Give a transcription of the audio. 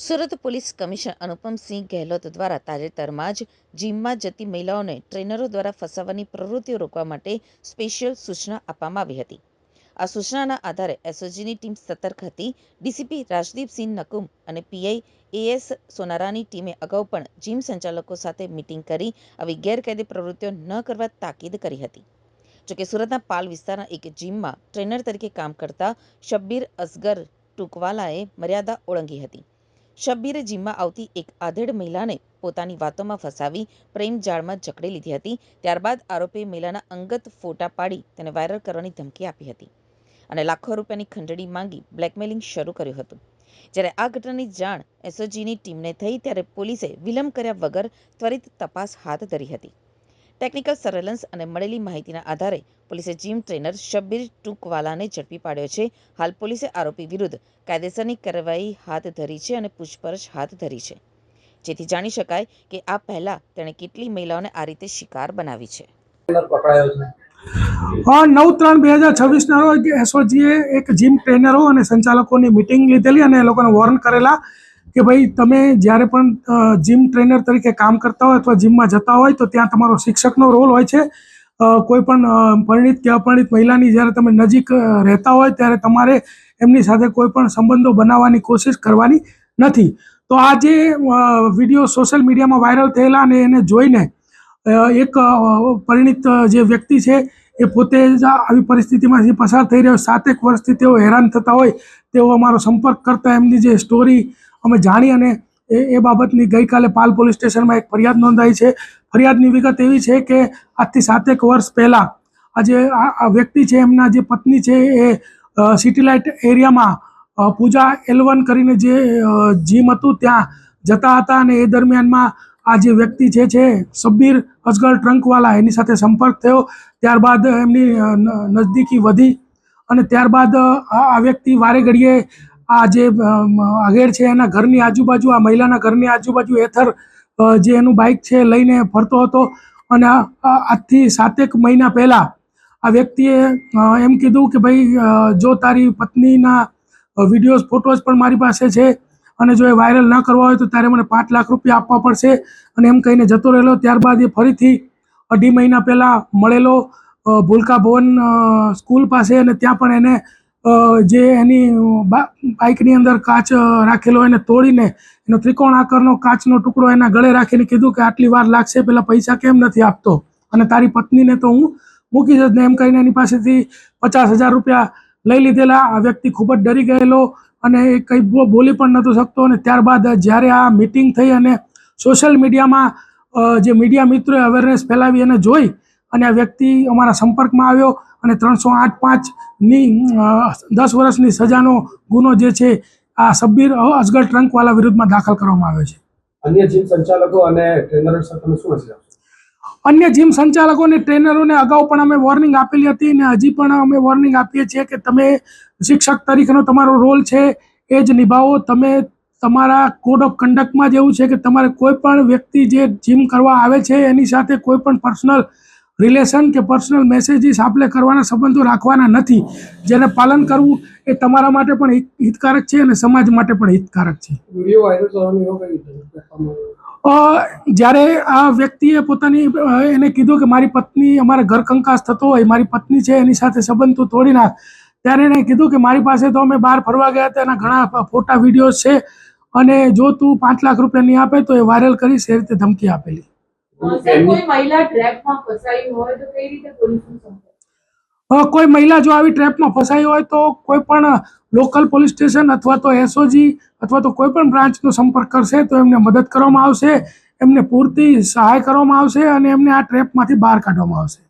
Surat police commissioner Anupamsinh Gehlot દ્વારા તાજેતરમાં જ જીમમાં જતી મહિલાઓને ટ્રેનરો દ્વારા ફસાવવાની પ્રવૃત્તિઓ રોકવા માટે સ્પેશિયલ સૂચના આપવામાં આવી હતી. આ સૂચનાના આધારે એસઓજીની ટીમ સતર્ક હતી. ડીસીપી રાજદીપસિંહ નકુમ અને પીઆઈ એએસ સોનારાની ટીમે અગાઉ પણ જીમ સંચાલકો સાથે મીટિંગ કરી આવી ગેરકાયદે પ્રવૃત્તિઓ ન કરવા તાકીદ કરી હતી. જોકે સુરતના પાલ વિસ્તારના એક જીમમાં ટ્રેનર તરીકે કામ કરતા શબ્બીર અસગર ટૂંકવાલાએ મર્યાદા ઓળંગી હતી. શબ્બીરે જીમમાં આવતી એક આધેડ મહિલાને પોતાની વાતોમાં ફસાવી પ્રેમ જાળમાં જકડી લીધી હતી. ત્યારબાદ આરોપીએ મહિલાના અંગત ફોટા પાડી તેને વાયરલ કરવાની ધમકી આપી હતી અને લાખો રૂપિયાની ખંડણી માંગી બ્લેકમેલિંગ શરૂ કર્યું હતું. જ્યારે આ ઘટનાની જાણ એસઓજીની ટીમને થઈ ત્યારે પોલીસે વિલંબ કર્યા વગર ત્વરિત તપાસ હાથ ધરી હતી. ટેકનિકલ સર્વેલન્સ અને મળેલી માહિતીના આધારે પોલીસે જીમ ટ્રેનર શબ્બીર ટૂંકવાલાને ઝડપી પાડ્યો છે. હાલ પોલીસે આરોપી વિરુદ્ધ કાયદેસરની કાર્યવાહી હાથ ધરી છે અને પૂછપરછ હાથ ધરી છે, જેથી જાણી શકાય કે આ પહેલા તેણે કેટલી મહિલાઓને આ રીતે શિકાર બનાવી છે. 9/3/2026 ના રોજ એસઓજીએ એક જીમ ટ્રેનરો અને સંચાલકોની મિટિંગ લીધેલી અને એ લોકોને વોર્ન કરેલા કે ભાઈ તમે જ્યારે પણ જીમ ટ્રેનર તરીકે કામ કરતા હોય અથવા જીમમાં જતા હોય તો ત્યાં તમારો શિક્ષકનો રોલ હોય છે. કોઈ પણ પરિણીત કે અપરિણીત મહિલાની જ્યારે તમે નજીક રહેતા હોય ત્યારે તમારે એમની સાથે કોઈ પણ સંબંધો બનાવવાની કોશિશ કરવાની નથી. તો આ જે વિડીયો સોશિયલ મીડિયામાં વાયરલ થયેલા અને એને જોઈને એક પરિણીત જે વ્યક્તિ છે એ પોતે જ આવી પરિસ્થિતિમાંથી પસાર થઈ રહ્યો, 7 વર્ષથી તેઓ હેરાન થતા હોય તેઓ અમારો સંપર્ક કરતા એમની જે સ્ટોરી અમે જાણી અને એ બાબતની ગઈકાલે પાલ પોલીસ સ્ટેશનમાં એક ફરિયાદ નોંધાઈ છે. ફરિયાદની વિગત એવી છે કે આજથી 7 વર્ષ પહેલાં આ વ્યક્તિ છે એમના જે પત્ની છે એ સિટી લાઇટ એરિયામાં પૂજા L1 કરીને જે જીમ હતું ત્યાં જતા હતા અને એ દરમિયાનમાં આ જે વ્યક્તિ છે શબ્બીર અસગર ટૂંકવાલા એની સાથે સંપર્ક થયો. ત્યારબાદ એમની નજદીકી વધી અને ત્યારબાદ આ વ્યક્તિ વારે ઘડીએ આ જે આગેડ છે એના ઘરની આજુબાજુ, આ મહિલાના ઘરની આજુબાજુ એથર જે એનું બાઇક છે લઈને ફરતો હતો અને આજથી 7 મહિના પહેલાં આ વ્યક્તિએ એમ કીધું કે ભાઈ જો તારી પત્નીના વિડીયોઝ ફોટોઝ પણ મારી પાસે છે અને જો એ વાયરલ ન કરવા હોય તો તારે મને 5 લાખ રૂપિયા આપવા પડશે અને એમ કહીને જતો રહેલો. ત્યારબાદ એ ફરીથી 2.5 મહિના પહેલાં મળેલો ભૂલકા ભવન સ્કૂલ પાસે અને ત્યાં પણ એને જે એની બાઇકની અંદર કાચ રાખેલો એને તોડીને એનો ત્રિકોણ આકારનો કાચનો ટુકડો એના ગળે રાખીને કીધું કે આટલી વાર લાગશે, પેલા પૈસા કેમ નથી આપતો અને તારી પત્નીને તો હું મૂકી જ ને એમ કહીને એની પાસેથી 50,000 રૂપિયા લઈ લીધેલા. આ વ્યક્તિ ખૂબ જ ડરી ગયેલો અને એ કંઈ બોલી પણ નહોતો શકતો અને ત્યારબાદ જ્યારે આ મિટિંગ થઈ અને સોશિયલ મીડિયામાં જે મીડિયા મિત્રોએ અવેરનેસ ફેલાવી અને જોઈ અને આ વ્યક્તિ અમારા સંપર્કમાં આવ્યો અને 308(5)ની 10 વર્ષની સજાનો ગુનો જે છે આ શબ્બીર અસગર ટૂંકવાલા વિરુદ્ધમાં દાખલ કરવામાં આવ્યો છે. અન્ય જીમ સંચાલકો અને ટ્રેનરો સાથે શું હશે? અન્ય જીમ સંચાલકો અને ટ્રેનરોને અગાઉ પણ અમે વોર્નિંગ આપેલી હતી અને હજી પણ અમે વોર્નિંગ આપીએ છીએ કે તમે શિક્ષક તરીકેનો તમારો રોલ છે એ જ નિભાવો. તમે તમારા કોડ ઓફ કન્ડક્ટમાં જ એવું છે કે તમારે કોઈ પણ વ્યક્તિ જે જીમ કરવા આવે છે એની સાથે કોઈ પણ પર્સનલ રિલેશન કે પર્સનલ મેસેજીસ આપણે કરવાના સંબંધો રાખવાના નથી. જેને પાલન કરવું એ તમારા માટે પણ હિતકારક છે અને સમાજ માટે પણ હિતકારક છે. વિડીયો વાયરલ કરવાની એવો કઈ રીતે? જ્યારે આ વ્યક્તિએ પોતાની એને કીધું કે મારી પત્ની, અમારે ઘર કંકાસ થતો હોય, મારી પત્ની છે એની સાથે સંબંધ તું તોડી નાખ, ત્યારે એને કીધું કે મારી પાસે તો અમે બહાર ફરવા ગયા હતા એના ઘણા ફોટા વિડીયોઝ છે અને જો તું 5 લાખ રૂપિયા નહીં આપે તો એ વાયરલ કરીશ, એ રીતે ધમકી આપેલી. કોઈ મહિલા ટ્રેપમાં ફસાઈ હોય તો કઈ રીતે પોલીસનો સંપર્ક? કોઈ મહિલા જો આવી ટ્રેપમાં ફસાઈ હોય તો કોઈ પણ લોકલ પોલીસ સ્ટેશન અથવા તો એસઓજી અથવા તો કોઈ પણ બ્રાન્ચનો સંપર્ક કરશે તો એમને મદદ કરવામાં આવશે, એમને પૂરતી સહાય કરવામાં આવશે અને એમને આ ટ્રેપમાંથી બહાર કાઢવામાં આવશે.